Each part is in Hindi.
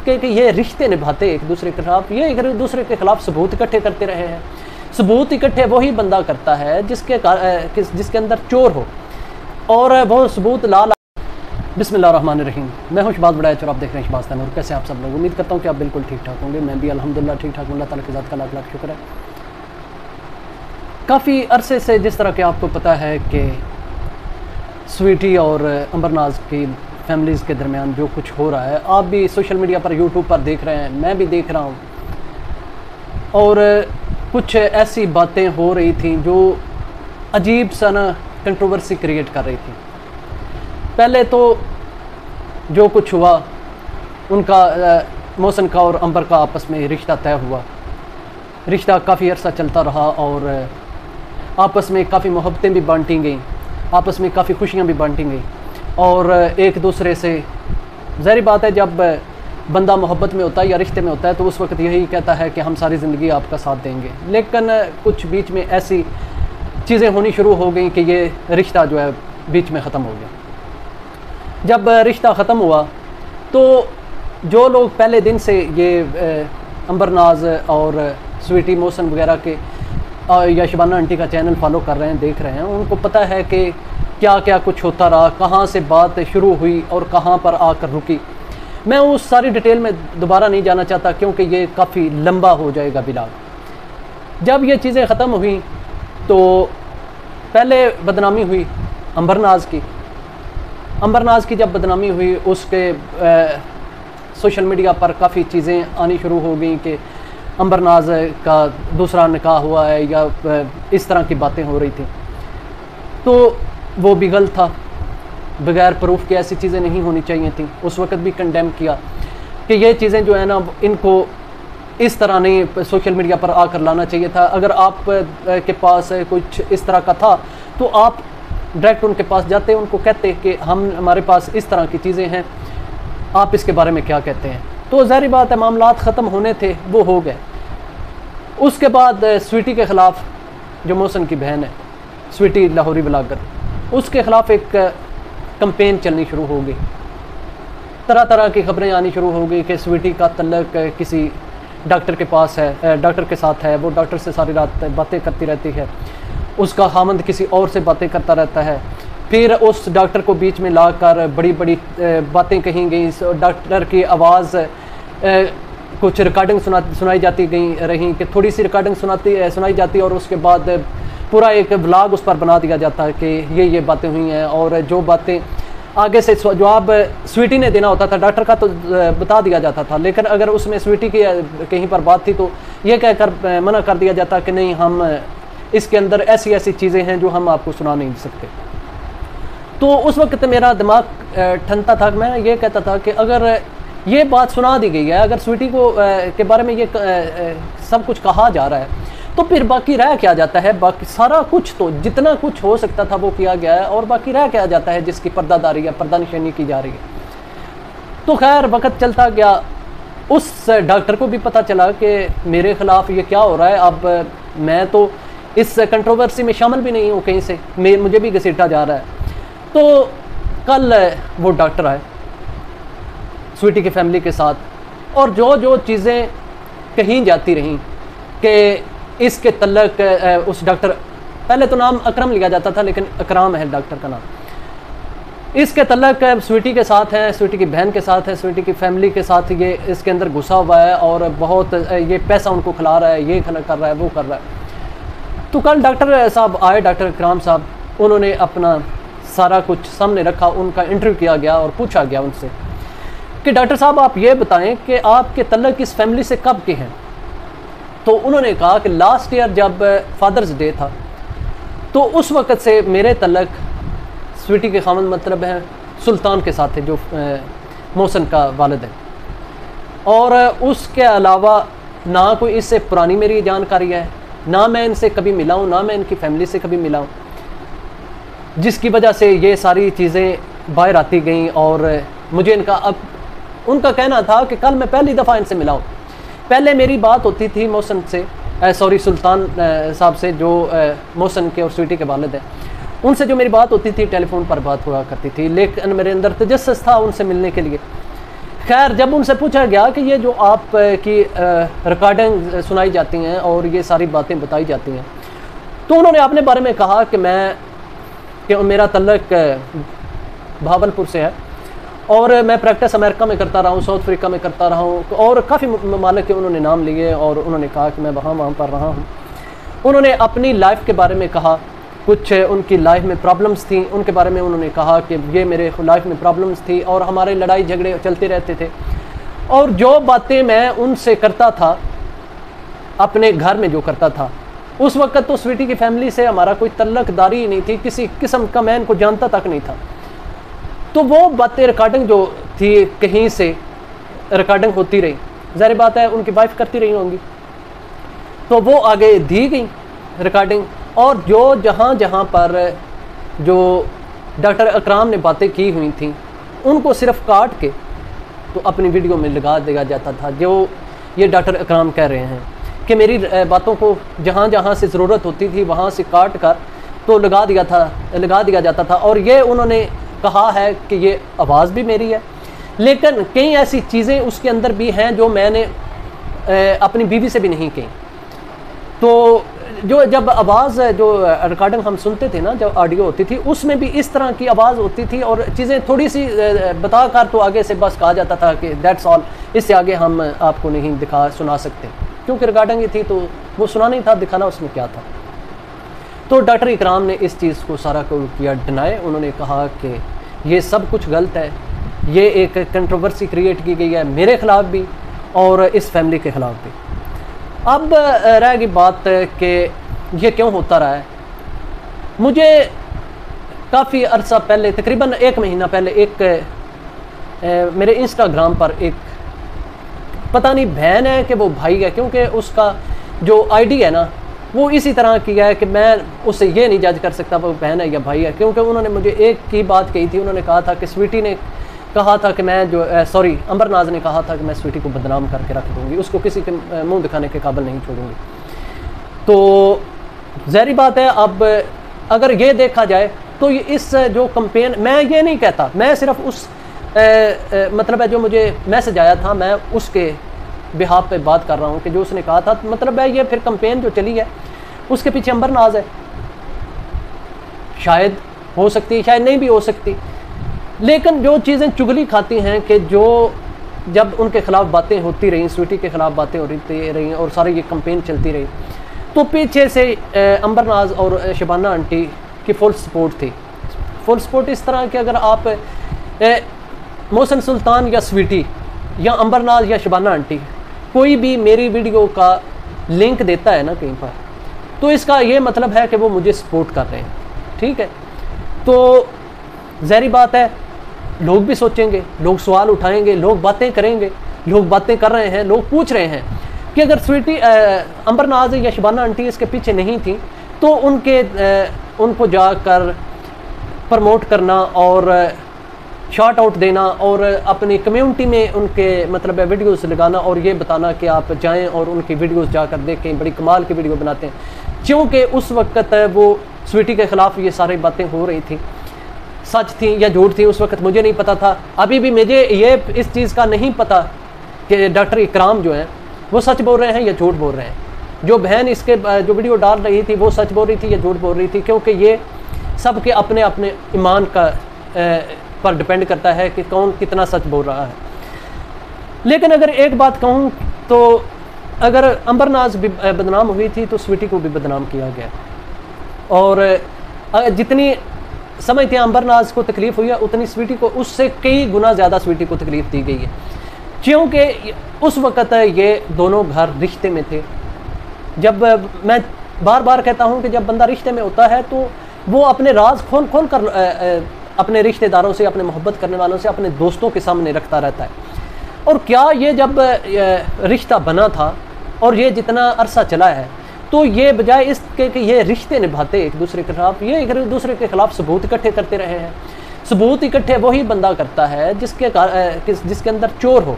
कि ये रिश्ते निभाते एक दूसरे के खिलाफ, ये एक दूसरे के खिलाफ सबूत इकट्ठे करते रहे हैं। सबूत इकट्ठे वही बंदा करता है जिसके अंदर चोर हो, और वो सबूत लाल। बिस्मिल्लाहिर्रहमानिर्रहीम। मैं हूं शहबाज बड़ाइच और आप देख रहे हैं शहबाज तैमूर। कैसे आप सब लोग? उम्मीद करता हूं कि आप बिल्कुल ठीक ठाक होंगे। मैं भी अल्हम्दुलिल्लाह ठीक ठाक हूं। अल्लाह ताला की ज़ात का लाख लाख शुक्र है। काफ़ी अरसे से जिस तरह के आपको पता है कि स्वीटी और अंबरनाज की फैमिलीज़ के दरमियान जो कुछ हो रहा है, आप भी सोशल मीडिया पर यूट्यूब पर देख रहे हैं, मैं भी देख रहा हूँ। और कुछ ऐसी बातें हो रही थी जो अजीब सा ना कंट्रोवर्सी क्रिएट कर रही थी। पहले तो जो कुछ हुआ, उनका मोहसिन का और अंबर का आपस में रिश्ता तय हुआ। रिश्ता काफ़ी अरसा चलता रहा और आपस में काफ़ी मोहब्बतें भी बांटी गईं, आपस में काफ़ी खुशियाँ भी बांटी गईं। और एक दूसरे से ज़ाहिर बात है, जब बंदा मोहब्बत में होता है या रिश्ते में होता है तो उस वक्त यही कहता है कि हम सारी ज़िंदगी आपका साथ देंगे। लेकिन कुछ बीच में ऐसी चीज़ें होनी शुरू हो गई कि ये रिश्ता जो है बीच में ख़त्म हो गया। जब रिश्ता ख़त्म हुआ तो जो लोग पहले दिन से ये अंबरनाज और स्वीटी मोहसिन वगैरह के या शबाना आंटी का चैनल फॉलो कर रहे हैं, देख रहे हैं, उनको पता है कि क्या क्या कुछ होता रहा, कहाँ से बात शुरू हुई और कहाँ पर आकर रुकी। मैं उस सारी डिटेल में दोबारा नहीं जाना चाहता क्योंकि ये काफ़ी लंबा हो जाएगा बिलाग। जब ये चीज़ें ख़त्म हुई तो पहले बदनामी हुई अंबरनाज की जब बदनामी हुई, उसके सोशल मीडिया पर काफ़ी चीज़ें आनी शुरू हो गई कि अंबरनाज का दूसरा निकाह हुआ है या इस तरह की बातें हो रही थी। तो वो भी गलत था, बगैर प्रूफ के ऐसी चीज़ें नहीं होनी चाहिए थी। उस वक्त भी कंडेम किया कि ये चीज़ें जो है ना, इनको इस तरह नहीं सोशल मीडिया पर आकर लाना चाहिए था। अगर आप के पास कुछ इस तरह का था तो आप डायरेक्ट उनके पास जाते, उनको कहते कि हमारे पास इस तरह की चीज़ें हैं, आप इसके बारे में क्या कहते हैं। तो ज़ाहिर बात है, मामलात ख़त्म होने थे वो हो गए। उसके बाद स्वीटी के ख़िलाफ़, जो मोहसिन की बहन है स्वीटी लाहौरी ब्लॉगर, उसके ख़िलाफ़ एक कंपेन चलनी शुरू हो गई। तरह तरह की खबरें आनी शुरू हो गई कि स्वीटी का तल्लक किसी डॉक्टर के पास है, डॉक्टर के साथ है, वो डॉक्टर से सारी रात बातें करती रहती है, उसका खामंद किसी और से बातें करता रहता है। फिर उस डॉक्टर को बीच में लाकर बड़ी बड़ी बातें कही गई। डॉक्टर की आवाज़ कुछ रिकॉर्डिंग सुनाई जाती रही कि थोड़ी सी रिकॉर्डिंग सुनाई जाती और उसके बाद पूरा एक व्लॉग उस पर बना दिया जाता है कि ये बातें हुई हैं। और जो बातें आगे से जवाब स्वीटी ने देना होता था, डॉक्टर का तो बता दिया जाता था, लेकिन अगर उसमें स्वीटी की कहीं पर बात थी तो ये कहकर मना कर दिया जाता कि नहीं, हम इसके अंदर ऐसी ऐसी चीज़ें हैं जो हम आपको सुना नहीं सकते। तो उस वक्त मेरा दिमाग ठनता था। मैं ये कहता था कि अगर ये बात सुना दी गई है, अगर स्वीटी को के बारे में ये सब कुछ कहा जा रहा है, तो फिर बाकी रह क्या जाता है? बाकी सारा कुछ तो जितना कुछ हो सकता था वो किया गया है, और बाकी रह क्या जाता है जिसकी पर्दादारी या पर्दानिशानी की जा रही है। तो खैर वक्त चलता गया, उस डॉक्टर को भी पता चला कि मेरे ख़िलाफ़ ये क्या हो रहा है। अब मैं तो इस कंट्रोवर्सी में शामिल भी नहीं हूँ, कहीं से मुझे भी घसीटा जा रहा है। तो कल वो डॉक्टर आए स्वीटी की फैमिली के साथ, और जो चीज़ें कहीं जाती रहीं कि इसके तल्लक उस डॉक्टर, पहले तो नाम अकरम लिया जाता था लेकिन अकराम है डॉक्टर का नाम, इसके तल्लक स्वीटी के साथ है, स्वीटी की बहन के साथ है, स्वीटी की फैमिली के साथ ये इसके अंदर घुसा हुआ है और बहुत ये पैसा उनको खिला रहा है, ये कर रहा है, वो कर रहा है। तो कल डॉक्टर साहब आए, डॉक्टर इकराम साहब, उन्होंने अपना सारा कुछ सामने रखा, उनका इंटरव्यू किया गया और पूछा गया उनसे कि डॉक्टर साहब आप ये बताएं कि आपके तल्लक इस फैमिली से कब के हैं। तो उन्होंने कहा कि लास्ट ईयर जब फादर्स डे था तो उस वक़्त से मेरे तल्लक स्वीटी के खामन मतलब है सुल्तान के साथ है, जो मोहसिन का वालिद है, और उसके अलावा ना कोई इससे पुरानी मेरी जानकारी है, ना मैं इनसे कभी मिला हूँ, ना मैं इनकी फैमिली से कभी मिला हूँ, जिसकी वजह से ये सारी चीज़ें बाहर आती गईं। और मुझे उनका कहना था कि कल मैं पहली दफ़ा इनसे मिला हूँ। पहले मेरी बात होती थी मोहसिन से, सुल्तान साहब से, जो मोहसिन के और स्वीटी के वालिद हैं, उनसे जो मेरी बात होती थी टेलीफोन पर बात हुआ करती थी, लेकिन मेरे अंदर तजस्सुस था उनसे मिलने के लिए। खैर जब उनसे पूछा गया कि ये जो आप की रिकॉर्डिंग सुनाई जाती हैं और ये सारी बातें बताई जाती हैं, तो उन्होंने अपने बारे में कहा कि मेरा तल्लक भावलपुर से है और मैं प्रैक्टिस अमेरिका में करता रहा हूँ, साउथ अफ्रीका में करता रहा हूँ, और काफ़ी ममालिक के उन्होंने नाम लिए और उन्होंने कहा कि मैं वहाँ पर रहा हूँ। उन्होंने अपनी लाइफ के बारे में कहा, कुछ उनकी लाइफ में प्रॉब्लम्स थी, उनके बारे में उन्होंने कहा कि ये मेरे लाइफ में प्रॉब्लम्स थी और हमारे लड़ाई झगड़े चलते रहते थे, और जो बातें मैं उनसे करता था अपने घर में जो करता था, उस वक्त तो स्वीटी की फैमिली से हमारा कोई तल्लकदारी ही नहीं थी, किसी किस्म का मैं इनको जानता तक नहीं था। तो वो बातें रिकॉर्डिंग जो थी कहीं से रिकॉर्डिंग होती रही, ज़ाहिर बात है उनकी वाइफ करती रही होंगी, तो वो आगे दी गई रिकॉर्डिंग, और जो जहाँ जहाँ पर जो डॉक्टर अकराम ने बातें की हुई थी उनको सिर्फ काट के तो अपनी वीडियो में लगा दिया जाता था। जो ये डॉक्टर अकराम कह रहे हैं कि मेरी बातों को जहाँ जहाँ से ज़रूरत होती थी वहाँ से काट कर तो लगा दिया जाता था, और ये उन्होंने कहा है कि ये आवाज़ भी मेरी है, लेकिन कई ऐसी चीज़ें उसके अंदर भी हैं जो मैंने अपनी बीवी से भी नहीं की। तो जो जब आवाज़ जो रिकॉर्डिंग हम सुनते थे ना, जब ऑडियो होती थी उसमें भी इस तरह की आवाज़ होती थी, और चीज़ें थोड़ी सी बताकर तो आगे से बस कहा जाता था कि दैट्स ऑल, इससे आगे हम आपको नहीं सुना सकते, क्योंकि रिकॉर्डिंग ही थी तो वो सुना नहीं था, दिखाना उसमें क्या था। तो डॉक्टर इकराम ने इस चीज़ को सारा को किया डिनाई। उन्होंने कहा कि ये सब कुछ गलत है, ये एक कंट्रोवर्सी क्रिएट की गई है मेरे ख़िलाफ़ भी और इस फैमिली के ख़िलाफ़ भी। अब रह गई बात कि ये क्यों होता रहा है। मुझे काफ़ी अरसा पहले, तकरीबन 1 महीना पहले, मेरे इंस्टाग्राम पर एक पता नहीं बहन है कि वो भाई है, क्योंकि उसका जो आईडी है ना वो इसी तरह की है कि मैं उससे ये नहीं जज कर सकता वो बहन है या भाई है, क्योंकि उन्होंने मुझे एक ही बात कही थी। उन्होंने कहा था कि स्वीटी ने कहा था कि मैं जो अंबरनाज ने कहा था कि मैं स्वीटी को बदनाम करके रख दूँगी, उसको किसी के मुंह दिखाने के काबिल नहीं छोड़ूंगी। तो ज़ाहिर बात है, अब अगर ये देखा जाए तो इस जो कंपेन, मैं ये नहीं कहता, मैं सिर्फ उस मतलब है जो मुझे मैसेज आया था मैं उसके बिहाफ पे बात कर रहा हूँ कि जो उसने कहा था, मतलब है ये फिर कंपेन जो चली है उसके पीछे अंबरनाज है। शायद हो सकती है, शायद नहीं भी हो सकती, लेकिन जो चीज़ें चुगली खाती हैं कि जो जब उनके ख़िलाफ़ बातें होती रहीं, स्वीटी के ख़िलाफ़ बातें होती रहीं और सारी ये कंपेन चलती रही, तो पीछे से अंबरनाज और शबाना आंटी की फुल सपोर्ट थी। फुल सपोर्ट इस तरह कि अगर आप मोहसिन सुल्तान या स्वीटी या अंबरनाज या शबाना आंटी कोई भी मेरी वीडियो का लिंक देता है ना कहीं पर, तो इसका ये मतलब है कि वो मुझे सपोर्ट कर रहे हैं, ठीक है। तो ज़ाहिर बात है लोग भी सोचेंगे, लोग सवाल उठाएंगे, लोग बातें करेंगे, लोग बातें कर रहे हैं, लोग पूछ रहे हैं कि अगर स्वीटी अंबरनाज या शबाना आंटी इसके पीछे नहीं थी तो उनको जाकर प्रमोट करना और शॉर्ट आउट देना और अपनी कम्युनिटी में उनके मतलब वीडियोस लगाना और ये बताना कि आप जाएं और उनकी वीडियोस जाकर देखें, बड़ी कमाल की वीडियो बनाते हैं। क्योंकि उस वक्त वो स्वीटी के ख़िलाफ़ ये सारी बातें हो रही थी, सच थी या झूठ थी उस वक्त मुझे नहीं पता था। अभी भी मुझे ये इस चीज़ का नहीं पता कि डॉक्टर इकराम जो हैं वो सच बोल रहे हैं या झूठ बोल रहे हैं। जो बहन इसके जो वीडियो डाल रही थी वो सच बोल रही थी या झूठ बोल रही थी, क्योंकि ये सब के अपने अपने ईमान का पर डिपेंड करता है कि कौन कितना सच बोल रहा है। लेकिन अगर एक बात कहूँ तो अगर अंबरनाज भी बदनाम हुई थी तो स्वीटी को भी बदनाम किया गया, और जितनी समझते हैं अंबरनाज को तकलीफ़ हुई है उतनी स्वीटी को, उससे कई गुना ज़्यादा स्वीटी को तकलीफ़ दी गई है, क्योंकि उस वक़्त ये दोनों घर रिश्ते में थे। जब मैं बार बार कहता हूँ कि जब बंदा रिश्ते में होता है तो वो अपने राज खोल कर अपने रिश्तेदारों से, अपने मोहब्बत करने वालों से, अपने दोस्तों के सामने रखता रहता है। और क्या ये जब रिश्ता बना था और ये जितना अरसा चला है, तो ये बजाय इसके कि ये रिश्ते निभाते एक दूसरे के खिलाफ, ये एक दूसरे के खिलाफ सबूत इकट्ठे करते रहे हैं। सबूत इकट्ठे वही बंदा करता है जिसके अंदर चोर हो,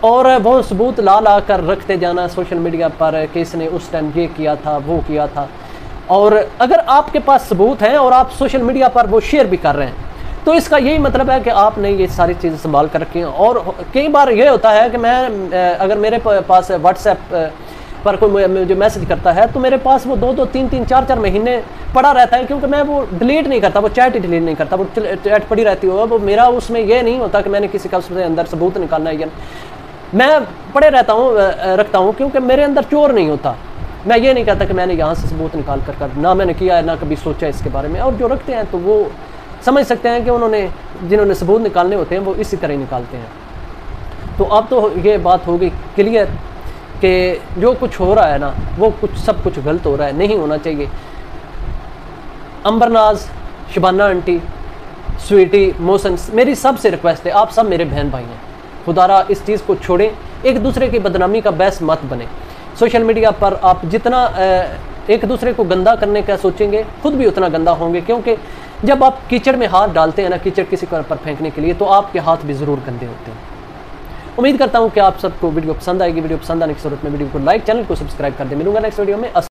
और वो सबूत ला कर रखते जाना सोशल मीडिया पर कि इसने उस टाइम ये किया था, वो किया था। और अगर आपके पास सबूत हैं और आप सोशल मीडिया पर वो शेयर भी कर रहे हैं, तो इसका यही मतलब है कि आपने ये सारी चीज़ें संभाल कर रखी हैं। और कई बार ये होता है कि मैं अगर मेरे पास व्हाट्सएप पर कोई मुझे मैसेज करता है तो मेरे पास वो 2-2, 3-3, 4-4 महीने पड़ा रहता है, क्योंकि मैं वो डिलीट नहीं करता, वो चैट ही डिलीट नहीं करता, वो चैट पड़ी रहती होगा। वो मेरा उसमें ये नहीं होता कि मैंने किसी का उसमें अंदर सबूत निकालना है, या मैं पड़े रखता हूँ, क्योंकि मेरे अंदर चोर नहीं होता। मैं ये नहीं कहता कि मैंने यहाँ से सबूत निकाल कर ना मैंने किया है, ना कभी सोचा इसके बारे में। और जो रखते हैं तो वो समझ सकते हैं कि जिन्होंने सबूत निकालने होते हैं वो इसी तरह निकालते हैं। तो अब तो ये बात होगी क्लियर कि जो कुछ हो रहा है ना, वो सब कुछ गलत हो रहा है, नहीं होना चाहिए। अंबरनाज, शबाना आंटी, स्वीटी, मोहसन, मेरी सबसे रिक्वेस्ट है, आप सब मेरे बहन भाई हैं, खुदारा इस चीज़ को छोड़ें, एक दूसरे की बदनामी का बहस मत बने। सोशल मीडिया पर आप जितना एक दूसरे को गंदा करने का सोचेंगे, खुद भी उतना गंदा होंगे, क्योंकि जब आप कीचड़ में हाथ डालते हैं ना, कीचड़ किसी पर फेंकने के लिए, तो आपके हाथ भी ज़रूर गंदे होते हैं। उम्मीद करता हूँ कि आप सबको वीडियो पसंद आएगी। वीडियो पसंद आने की सूरत में वीडियो को लाइक, चैनल को सब्सक्राइब कर दें। मिलूंगा नेक्स्ट वीडियो में।